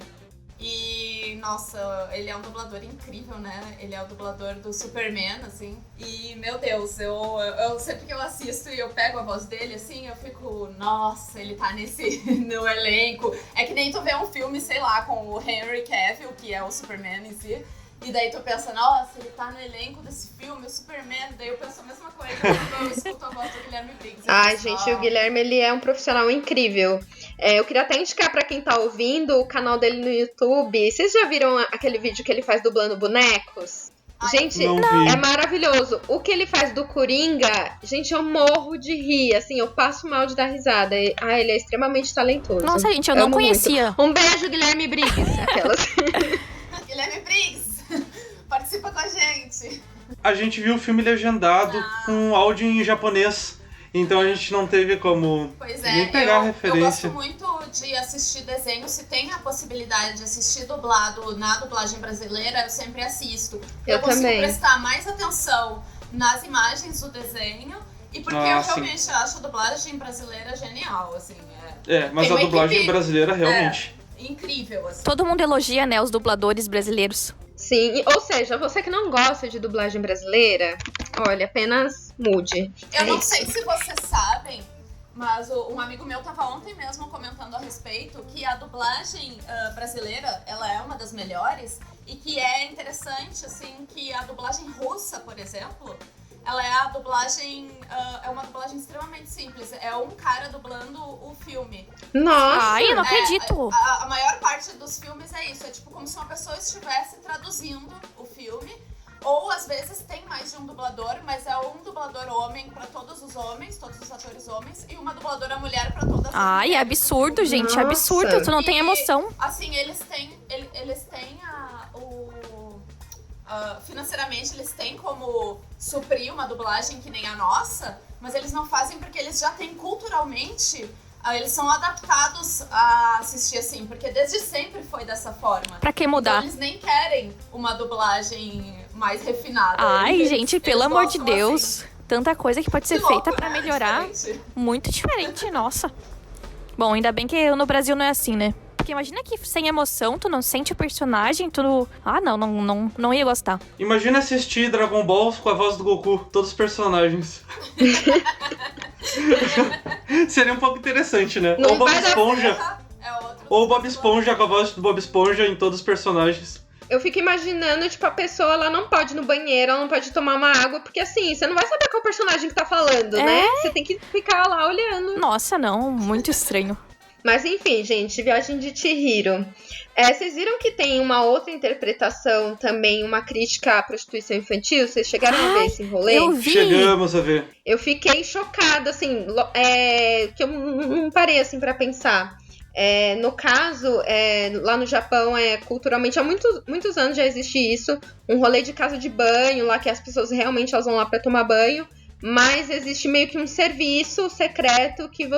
[SPEAKER 1] E, nossa, ele é um dublador incrível, né? Ele é o dublador do Superman, assim. E, meu Deus, eu sempre que eu assisto e eu pego a voz dele, assim, eu fico, nossa, ele tá no elenco. É que nem tu vê um filme, sei lá, com o Henry Cavill, que é o Superman em si. E daí tu pensa, nossa, ele tá no elenco desse filme, o Superman. Daí eu penso a mesma coisa quando eu escuto a voz do Guilherme Briggs.
[SPEAKER 2] Ai, gente, o Guilherme, ele é um profissional incrível. Eu queria até indicar pra quem tá ouvindo o canal dele no YouTube. Vocês já viram aquele vídeo que ele faz dublando bonecos? Gente, é maravilhoso. O que ele faz do Coringa, gente, eu morro de rir. Assim, eu passo mal de dar risada. Ele é extremamente talentoso.
[SPEAKER 3] Nossa, gente, eu não conhecia.
[SPEAKER 2] Muito. Um beijo, Guilherme Briggs. Aquelas.
[SPEAKER 1] Guilherme Briggs, participa com a gente.
[SPEAKER 4] A gente viu o filme legendado com áudio em japonês. Então a gente não teve como nem pegar a referência.
[SPEAKER 1] Eu gosto muito de assistir desenho. Se tem a possibilidade de assistir dublado na dublagem brasileira, eu sempre assisto. Eu consigo
[SPEAKER 2] também
[SPEAKER 1] prestar mais atenção nas imagens do desenho. E porque eu realmente acho a dublagem brasileira genial, assim.
[SPEAKER 4] Mas a dublagem brasileira realmente...
[SPEAKER 1] incrível, assim.
[SPEAKER 3] Todo mundo elogia, né, os dubladores brasileiros.
[SPEAKER 2] Sim, ou seja, você que não gosta de dublagem brasileira, olha, apenas mude.
[SPEAKER 1] Eu não sei se vocês sabem, mas um amigo meu tava ontem mesmo comentando a respeito que a dublagem brasileira, ela é uma das melhores e que é interessante, assim, que a dublagem russa, por exemplo, ela é a dublagem, é uma dublagem extremamente simples. É um cara dublando o filme.
[SPEAKER 2] Nossa!
[SPEAKER 3] Ai, eu não acredito!
[SPEAKER 1] A maior parte dos filmes é isso. É tipo como se uma pessoa estivesse traduzindo o filme. Ou às vezes tem mais de um dublador, mas é um dublador homem pra todos os homens, todos os atores homens, e uma dubladora mulher pra todas as mulheres.
[SPEAKER 3] É absurdo, gente,
[SPEAKER 2] Nossa.
[SPEAKER 3] é absurdo. Tu não tem emoção.
[SPEAKER 1] Assim, eles têm financeiramente eles têm como suprir uma dublagem que nem a nossa, mas eles não fazem porque eles já têm culturalmente, eles são adaptados a assistir assim, porque desde sempre foi dessa forma.
[SPEAKER 3] Pra que mudar?
[SPEAKER 1] Então eles nem querem uma dublagem mais refinada.
[SPEAKER 3] Ai, gente, pelo amor de
[SPEAKER 1] gostam
[SPEAKER 3] Deus.
[SPEAKER 1] assim.
[SPEAKER 3] Tanta coisa que pode ser
[SPEAKER 1] Que
[SPEAKER 3] feita
[SPEAKER 1] louco,
[SPEAKER 3] pra
[SPEAKER 1] né?
[SPEAKER 3] melhorar.
[SPEAKER 1] Diferente.
[SPEAKER 3] Muito diferente, nossa. Bom, ainda bem que no Brasil não é assim, né? Porque imagina que sem emoção, tu não sente o personagem, tu... não ia gostar.
[SPEAKER 4] Imagina assistir Dragon Ball com a voz do Goku, todos os personagens. Seria um pouco interessante, né?
[SPEAKER 2] Não
[SPEAKER 4] Ou Bob
[SPEAKER 2] vai dar
[SPEAKER 4] Esponja. Ou Bob Esponja com a voz do Bob Esponja em todos os personagens.
[SPEAKER 2] Eu fico imaginando, tipo, a pessoa, ela não pode ir no banheiro, ela não pode tomar uma água, porque assim, você não vai saber qual personagem que tá falando, né? Você tem que ficar lá olhando.
[SPEAKER 3] Nossa, não, muito estranho.
[SPEAKER 2] Mas enfim, gente, Viagem de Chihiro. Vocês viram que tem uma outra interpretação também, uma crítica à prostituição infantil? Vocês chegaram a ver esse rolê?
[SPEAKER 3] Eu vi.
[SPEAKER 4] Chegamos a ver.
[SPEAKER 2] Eu fiquei chocada, assim, que eu não parei, assim, pra pensar. No caso, lá no Japão, culturalmente, há muitos anos já existe isso, um rolê de casa de banho, lá que as pessoas realmente elas vão lá pra tomar banho, mas existe meio que um serviço secreto que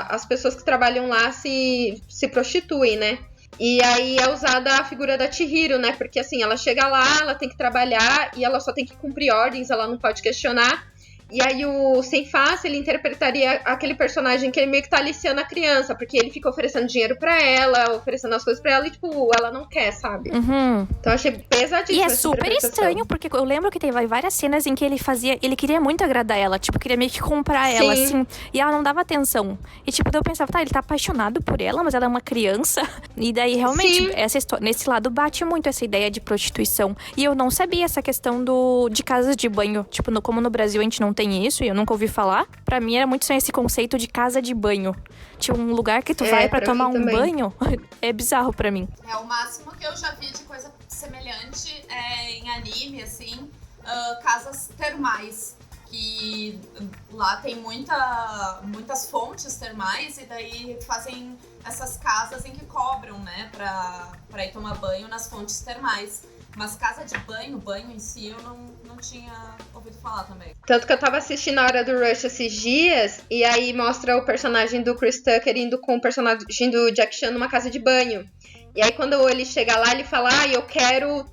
[SPEAKER 2] as pessoas que trabalham lá se prostituem, né? E aí é usada a figura da Chihiro, né? Porque assim, ela chega lá, ela tem que trabalhar e ela só tem que cumprir ordens, ela não pode questionar. E aí o Senfácil, ele interpretaria aquele personagem que ele meio que tá aliciando a criança, porque ele fica oferecendo dinheiro pra ela, oferecendo as coisas pra ela e, tipo, ela não quer, sabe?
[SPEAKER 3] Uhum.
[SPEAKER 2] Então eu achei pesadíssimo.
[SPEAKER 3] E é
[SPEAKER 2] essa
[SPEAKER 3] super
[SPEAKER 2] interpretação.
[SPEAKER 3] estranho, porque eu lembro que teve várias cenas em que ele queria muito agradar ela, tipo, queria meio que comprar ela, assim, e ela não dava atenção. E, tipo, daí eu pensava, tá, ele tá apaixonado por ela, mas ela é uma criança. E daí, realmente, essa história, nesse lado, bate muito essa ideia de prostituição. E eu não sabia essa questão de casas de banho. Tipo, como no Brasil a gente não tem isso, e eu nunca ouvi falar, pra mim era muito estranho esse conceito de casa de banho. Tipo, um lugar que tu vai pra tomar um banho, é bizarro pra mim.
[SPEAKER 1] É o máximo que eu já vi de coisa semelhante em anime, assim, casas termais. Que lá tem muitas fontes termais e daí fazem essas casas em que cobram, né, pra ir tomar banho nas fontes termais. Mas casa de banho em si, eu não tinha ouvido falar também.
[SPEAKER 2] Tanto que eu tava assistindo a Hora do Rush esses dias, e aí mostra o personagem do Chris Tucker indo com o personagem do Jack Chan numa casa de banho. E aí quando ele chega lá, ele fala, eu quero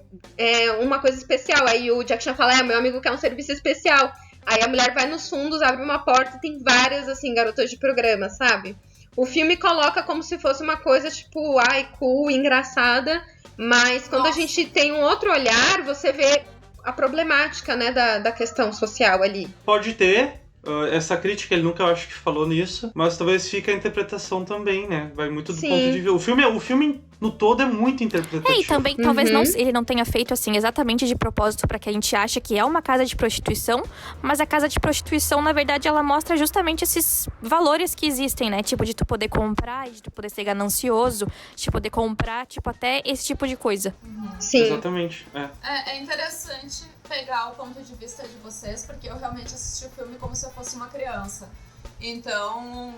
[SPEAKER 2] uma coisa especial. Aí o Jack Chan fala, meu amigo quer um serviço especial. Aí a mulher vai nos fundos, abre uma porta e tem várias, assim, garotas de programa, sabe? O filme coloca como se fosse uma coisa, tipo, cool, engraçada. Mas quando a gente tem um outro olhar, você vê a problemática, né, da questão social ali.
[SPEAKER 4] Pode ter essa crítica, ele nunca, eu acho que falou nisso, mas talvez fique a interpretação também, né? Vai muito do ponto de vista. O filme no todo é muito interpretativo.
[SPEAKER 3] E também, talvez ele não tenha feito, assim, exatamente de propósito pra que a gente ache que é uma casa de prostituição, mas a casa de prostituição, na verdade, ela mostra justamente esses valores que existem, né? Tipo, de tu poder comprar, de tu poder ser ganancioso, de poder comprar, tipo, até esse tipo de coisa.
[SPEAKER 2] Sim.
[SPEAKER 4] Exatamente,
[SPEAKER 1] É interessante pegar o ponto de vista de vocês, porque eu realmente assisti o filme como se eu fosse uma criança. Então,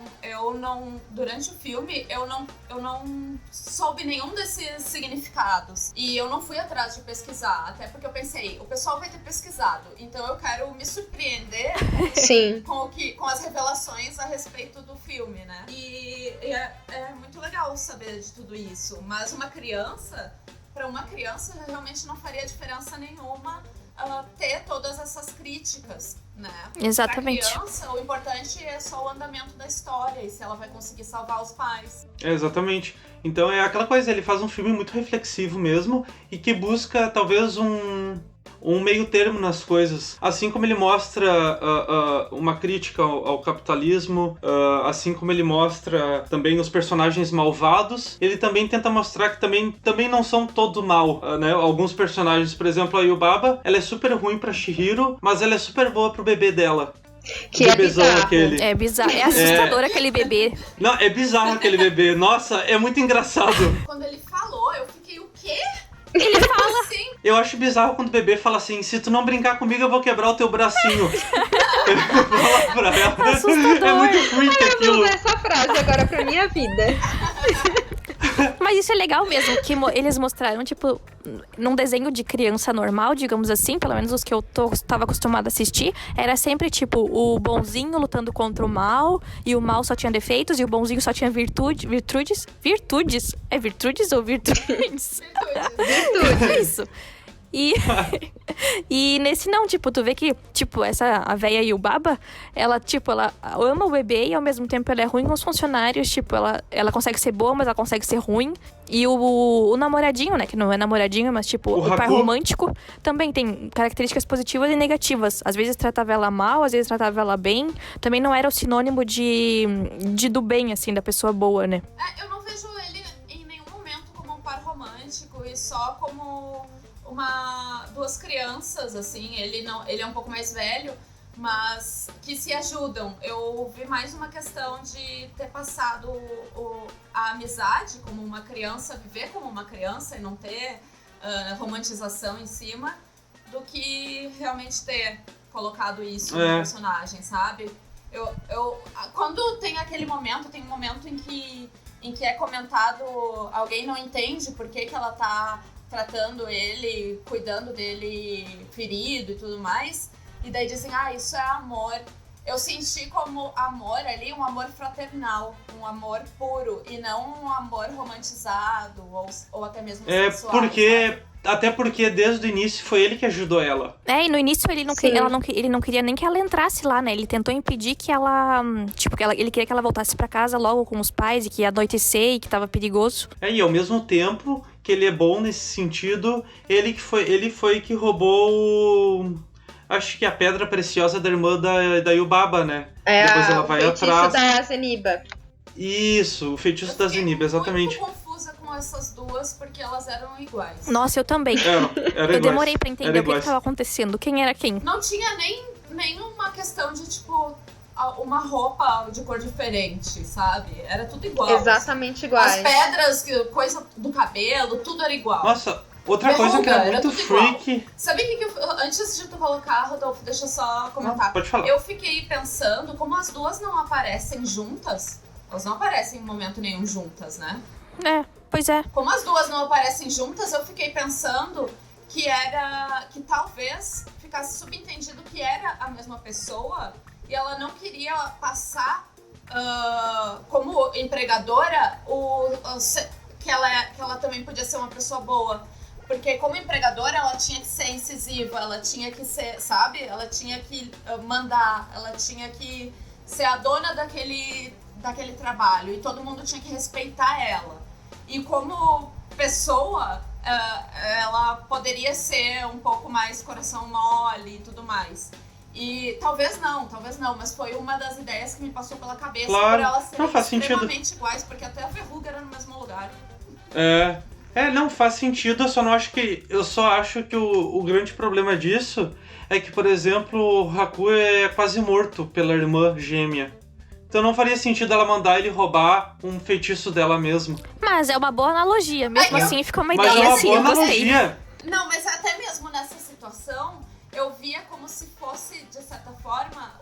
[SPEAKER 1] durante o filme, eu não soube nenhum desses significados. E eu não fui atrás de pesquisar, até porque eu pensei, o pessoal vai ter pesquisado, então eu quero me surpreender com as revelações a respeito do filme, né? E é muito legal saber de tudo isso, mas para uma criança realmente não faria diferença nenhuma ter todas essas críticas, né?
[SPEAKER 3] Exatamente.
[SPEAKER 1] Pra criança, o importante é só o andamento da história e se ela vai conseguir salvar os pais.
[SPEAKER 4] Exatamente. Então é aquela coisa, ele faz um filme muito reflexivo mesmo e que busca talvez um meio termo nas coisas. Assim como ele mostra uma crítica ao capitalismo, assim como ele mostra também os personagens malvados, ele também tenta mostrar que também não são todo mal, né? Alguns personagens, por exemplo, a Yubaba, ela é super ruim pra Chihiro, mas ela é super boa pro bebê dela.
[SPEAKER 2] Que é bizarro.
[SPEAKER 4] Aquele.
[SPEAKER 3] É bizarro, é assustador aquele bebê.
[SPEAKER 4] Não, é bizarro aquele bebê. Nossa, é muito engraçado.
[SPEAKER 1] Quando ele falou, eu fiquei, o quê?
[SPEAKER 3] Ele fala
[SPEAKER 1] assim.
[SPEAKER 4] Eu acho bizarro quando o bebê fala assim, se tu não brincar comigo, eu vou quebrar o teu bracinho. Ele fala pra ela.
[SPEAKER 3] Assustador.
[SPEAKER 4] É muito freak
[SPEAKER 2] Eu
[SPEAKER 4] aquilo.
[SPEAKER 2] vou usar essa frase agora pra minha vida.
[SPEAKER 3] Mas isso é legal mesmo, que eles mostraram, tipo, num desenho de criança normal, digamos assim, pelo menos os que eu tava acostumada a assistir, era sempre, tipo, o bonzinho lutando contra o mal, e o mal só tinha defeitos, e o bonzinho só tinha virtudes. É virtudes ou virtudes?
[SPEAKER 1] Virtudes.
[SPEAKER 3] É isso. E nesse não, tipo, tu vê que, tipo, a véia Yubaba, ela ama o bebê e ao mesmo tempo ela é ruim com os funcionários, tipo, ela consegue ser boa, mas ela consegue ser ruim. E o namoradinho, né, que não é namoradinho, mas tipo, o pai romântico, também tem características positivas e negativas. Às vezes tratava ela mal, às vezes tratava ela bem. Também não era o sinônimo de do bem, assim, da pessoa boa, né?
[SPEAKER 1] Eu não vejo ele em nenhum momento como um par romântico e só como duas crianças, assim, ele é um pouco mais velho, mas que se ajudam. Eu vi mais uma questão de ter passado a amizade como uma criança, viver como uma criança e não ter romantização em cima, do que realmente ter colocado isso no personagem, sabe? Quando tem aquele momento, tem um momento em que é comentado, alguém não entende por que ela tá tratando ele, cuidando dele ferido e tudo mais. e daí dizem, isso é amor. Eu senti como amor ali, um amor fraternal, um amor puro, e não um amor romantizado, ou até mesmo sexual.
[SPEAKER 4] Até porque desde o início foi ele que ajudou ela.
[SPEAKER 3] E no início ele não queria nem que ela entrasse lá, né? Ele tentou impedir que ela... ele queria que ela voltasse pra casa logo com os pais, e que ia anoitecer, e que tava perigoso.
[SPEAKER 4] E ao mesmo tempo que ele é bom nesse sentido, ele foi que roubou acho que a pedra preciosa da irmã da Yubaba, né? Depois ela vai atrás.
[SPEAKER 2] O feitiço da Zeniba.
[SPEAKER 4] Isso, o feitiço da Zeniba, exatamente.
[SPEAKER 1] Eu fiquei muito confusa com essas duas, porque elas eram iguais.
[SPEAKER 3] Nossa, eu também.
[SPEAKER 4] Era
[SPEAKER 3] eu demorei pra entender o que estava acontecendo, quem era quem.
[SPEAKER 1] Não tinha nem uma questão de, tipo, uma roupa de cor diferente, sabe? Era tudo igual.
[SPEAKER 2] Exatamente igual.
[SPEAKER 1] As pedras, coisa do cabelo, tudo era igual.
[SPEAKER 4] Nossa, outra coisa que era muito freak...
[SPEAKER 1] Sabe o que eu... Antes de tu colocar, Rodolfo, deixa eu só comentar.
[SPEAKER 4] Pode falar.
[SPEAKER 1] Eu fiquei pensando, como as duas não aparecem juntas, elas não aparecem em momento nenhum juntas, né?
[SPEAKER 3] Pois é.
[SPEAKER 1] Como as duas não aparecem juntas, eu fiquei pensando que talvez ficasse subentendido que era a mesma pessoa e ela não queria passar como empregadora que ela também podia ser uma pessoa boa. Porque como empregadora ela tinha que ser incisiva, ela tinha que ser, sabe? Ela tinha que mandar, ela tinha que ser a dona daquele trabalho e todo mundo tinha que respeitar ela. E como pessoa, ela poderia ser um pouco mais coração mole e tudo mais. E talvez não, mas foi uma das ideias que me passou pela cabeça,
[SPEAKER 4] claro.
[SPEAKER 1] Por elas serem extremamente
[SPEAKER 4] sentido.
[SPEAKER 1] iguais, porque até a verruga era no mesmo lugar.
[SPEAKER 4] Não faz sentido, eu só acho que o grande problema disso é que, por exemplo, o Haku é quase morto pela irmã gêmea. Então não faria sentido ela mandar ele roubar um feitiço dela mesmo.
[SPEAKER 3] Mas é uma boa analogia, mesmo assim ficou uma ideia assim, eu gostei.
[SPEAKER 1] Não, mas até mesmo nessa situação, eu via como se fosse, de certa forma,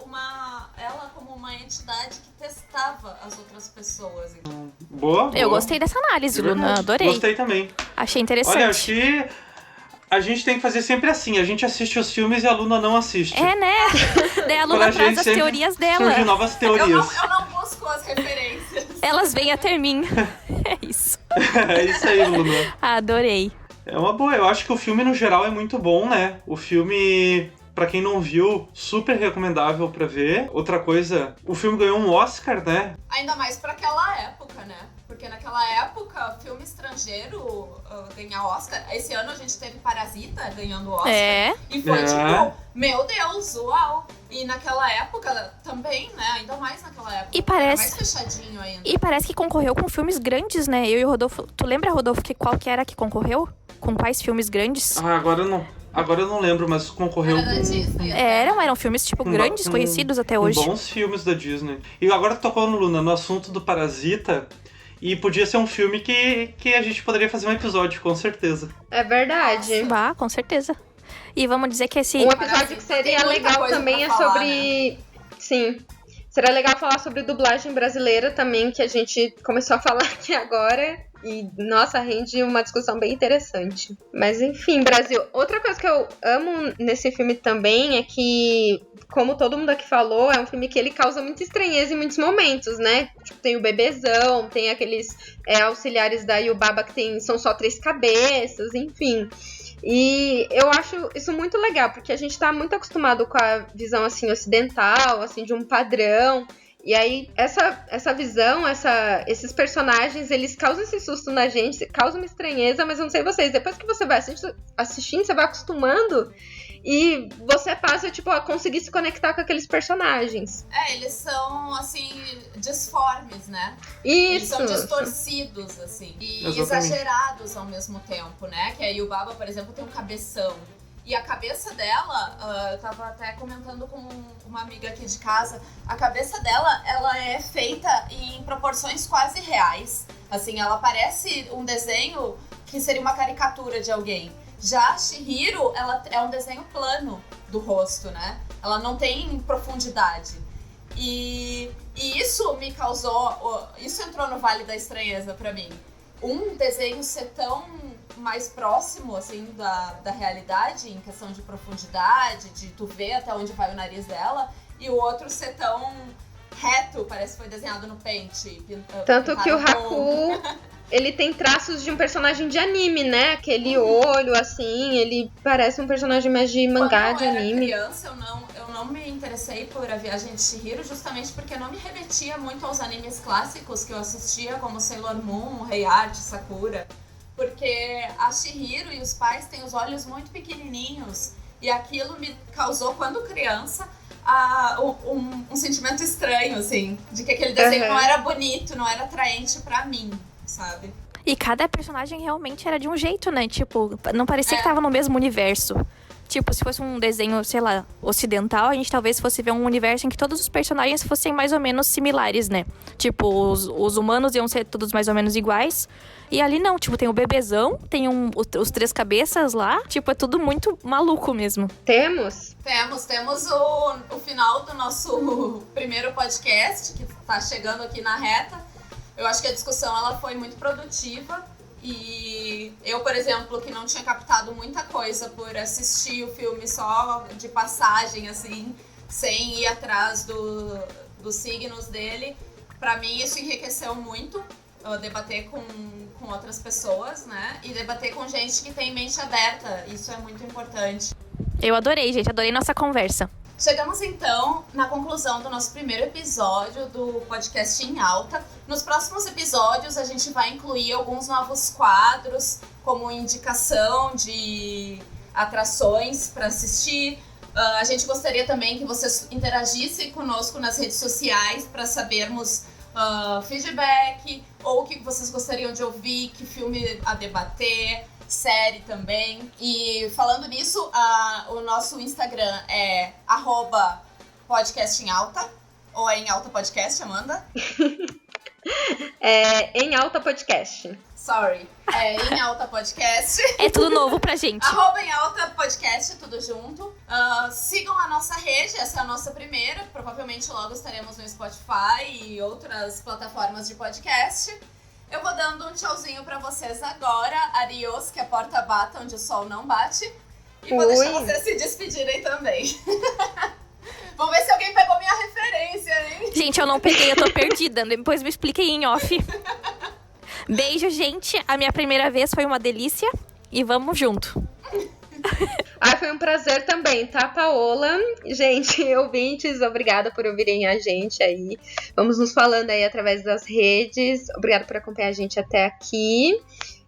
[SPEAKER 1] ela como uma entidade que testava as outras pessoas.
[SPEAKER 4] Boa.
[SPEAKER 3] Eu gostei dessa análise, Luna, adorei.
[SPEAKER 4] Gostei também.
[SPEAKER 3] Achei interessante.
[SPEAKER 4] Olha, acho que a gente tem que fazer sempre assim, a gente assiste os filmes e a Luna não assiste.
[SPEAKER 3] Né? Daí a Luna traz as teorias dela.
[SPEAKER 4] Surgem novas teorias.
[SPEAKER 1] Eu não busco as referências.
[SPEAKER 3] Elas vêm até mim. É isso.
[SPEAKER 4] É isso aí, Luna.
[SPEAKER 3] Adorei.
[SPEAKER 4] É uma boa, eu acho que o filme no geral é muito bom, né? O filme, pra quem não viu, super recomendável pra ver. Outra coisa, o filme ganhou um Oscar, né?
[SPEAKER 1] Ainda mais pra aquela época, né? Porque naquela época, filme estrangeiro ganhar Oscar. Esse ano a gente teve Parasita ganhando Oscar. E foi tipo, meu Deus, uau! E naquela época também, né? Ainda mais naquela época.
[SPEAKER 3] E parece...
[SPEAKER 1] Era mais fechadinho ainda.
[SPEAKER 3] E parece que concorreu com filmes grandes, né? Eu e o Rodolfo... Tu lembra, Rodolfo, qual que era que concorreu? Com quais filmes grandes?
[SPEAKER 4] Agora eu não lembro, mas concorreu
[SPEAKER 1] Era da Disney.
[SPEAKER 3] Eram filmes, tipo, grandes, conhecidos até hoje.
[SPEAKER 4] Bons filmes da Disney. E agora tocou no Luna, no assunto do Parasita... E podia ser um filme que a gente poderia fazer um episódio, com certeza.
[SPEAKER 2] É verdade.
[SPEAKER 3] Com certeza. E vamos dizer que esse...
[SPEAKER 2] Um episódio que seria legal também é sobre... Né? Sim. Seria legal falar sobre dublagem brasileira também, que a gente começou a falar aqui agora. E, nossa, rende uma discussão bem interessante. Mas, enfim, Brasil. Outra coisa que eu amo nesse filme também é que, como todo mundo aqui falou, é um filme que ele causa muita estranheza em muitos momentos, né? Tipo, tem o bebezão, tem aqueles auxiliares da Yubaba que são só 3 cabeças, enfim. E eu acho isso muito legal, porque a gente tá muito acostumado com a visão, assim, ocidental, assim, de um padrão. E aí, essa visão, esses personagens, eles causam esse susto na gente, causam uma estranheza, mas eu não sei vocês, depois que você vai assistindo, você vai acostumando e você passa, tipo, a conseguir se conectar com aqueles personagens.
[SPEAKER 1] Eles são, assim, disformes, né?
[SPEAKER 2] Isso.
[SPEAKER 1] Eles são distorcidos, assim, e exagerados ao mesmo tempo, né? Que a Yubaba, por exemplo, tem um cabeção. E a cabeça dela, eu tava até comentando com uma amiga aqui de casa, a cabeça dela, ela é feita em proporções quase reais. Assim, ela parece um desenho que seria uma caricatura de alguém. Já a Chihiro, ela é um desenho plano do rosto, né? Ela não tem profundidade. E isso me causou... Isso entrou no Vale da Estranheza pra mim. Um desenho ser tão mais próximo, assim, da realidade, em questão de profundidade, de tu ver até onde vai o nariz dela, e o outro ser tão reto, parece que foi desenhado no pente.
[SPEAKER 2] Tanto que o Haku, ele tem traços de um personagem de anime, né? Aquele olho, assim, ele parece um personagem mais de mangá, de anime.
[SPEAKER 1] Quando eu era criança, eu não me interessei por A Viagem de Chihiro, justamente porque não me remetia muito aos animes clássicos que eu assistia, como Sailor Moon, Rei Art, Sakura. Porque a Chihiro e os pais têm os olhos muito pequenininhos, e aquilo me causou, quando criança, um sentimento estranho, assim, de que aquele desenho não era bonito, não era atraente pra mim, sabe?
[SPEAKER 3] E cada personagem realmente era de um jeito, né? Tipo, não parecia que tava no mesmo universo. Tipo, se fosse um desenho, sei lá, ocidental, a gente talvez fosse ver um universo em que todos os personagens fossem mais ou menos similares, né? Tipo, os humanos iam ser todos mais ou menos iguais. E ali não, tipo, tem o bebezão, tem os três cabeças lá. Tipo, é tudo muito maluco mesmo.
[SPEAKER 2] Temos
[SPEAKER 1] o final do nosso primeiro podcast, que tá chegando aqui na reta. Eu acho que a discussão ela foi muito produtiva. E eu, por exemplo, que não tinha captado muita coisa por assistir o filme só de passagem, assim, sem ir atrás dos signos dele, pra mim isso enriqueceu muito, debater com outras pessoas, né? E debater com gente que tem mente aberta, isso é muito importante.
[SPEAKER 3] Eu adorei, gente, adorei nossa conversa.
[SPEAKER 1] Chegamos então na conclusão do nosso primeiro episódio do podcast Em Alta. Nos próximos episódios a gente vai incluir alguns novos quadros, como indicação de atrações para assistir. A gente gostaria também que vocês interagissem conosco nas redes sociais para sabermos feedback, ou o que vocês gostariam de ouvir, que filme a debater, série também. E falando nisso, o nosso Instagram é @podcastemalta, ou é Em Alta Podcast, Amanda?
[SPEAKER 2] É Em Alta Podcast.
[SPEAKER 1] Sorry, é Em Alta Podcast.
[SPEAKER 3] É tudo novo pra gente.
[SPEAKER 1] @Em Alta Podcast, tudo junto. Sigam a nossa rede, essa é a nossa primeira. Provavelmente logo estaremos no Spotify e outras plataformas de podcast. Eu vou dando um tchauzinho pra vocês agora. Adiós, que a porta bata onde o sol não bate. E vou deixar vocês se despedirem também. Vamos ver se alguém pegou minha referência, hein?
[SPEAKER 3] Gente, eu não peguei, eu tô perdida. Depois me expliquei em off. Beijo, gente. A minha primeira vez foi uma delícia. E vamos junto.
[SPEAKER 2] Foi um prazer também, tá, Paola? Gente, ouvintes, obrigada por ouvirem a gente aí. Vamos nos falando aí através das redes. Obrigada por acompanhar a gente até aqui.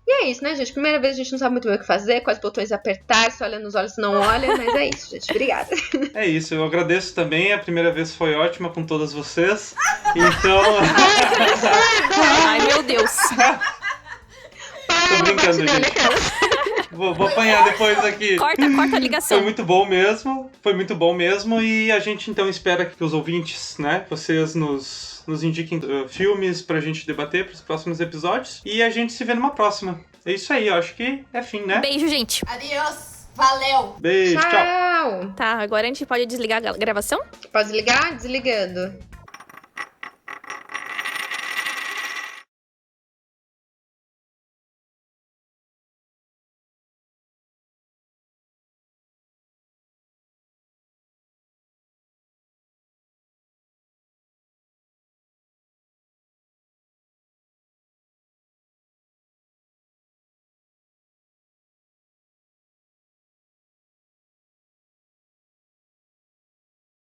[SPEAKER 2] E é isso, né, gente? Primeira vez a gente não sabe muito bem o que fazer, quais botões apertar, se olha nos olhos, se não olha, mas é isso, gente. Obrigada.
[SPEAKER 4] É isso, eu agradeço também. A primeira vez foi ótima com todas vocês. Então...
[SPEAKER 3] Ai, meu Deus.
[SPEAKER 4] Tô brincando, gente. Vou apanhar depois aqui.
[SPEAKER 3] Corta a ligação.
[SPEAKER 4] Foi muito bom mesmo. E a gente então espera que os ouvintes, né, vocês nos indiquem filmes pra gente debater pros próximos episódios. E a gente se vê numa próxima. É isso aí, eu acho que é fim, né?
[SPEAKER 3] Beijo, gente.
[SPEAKER 1] Adiós. Valeu.
[SPEAKER 4] Beijo, tchau.
[SPEAKER 3] Tá, agora a gente pode desligar a gravação?
[SPEAKER 2] Pode desligar? Desligando.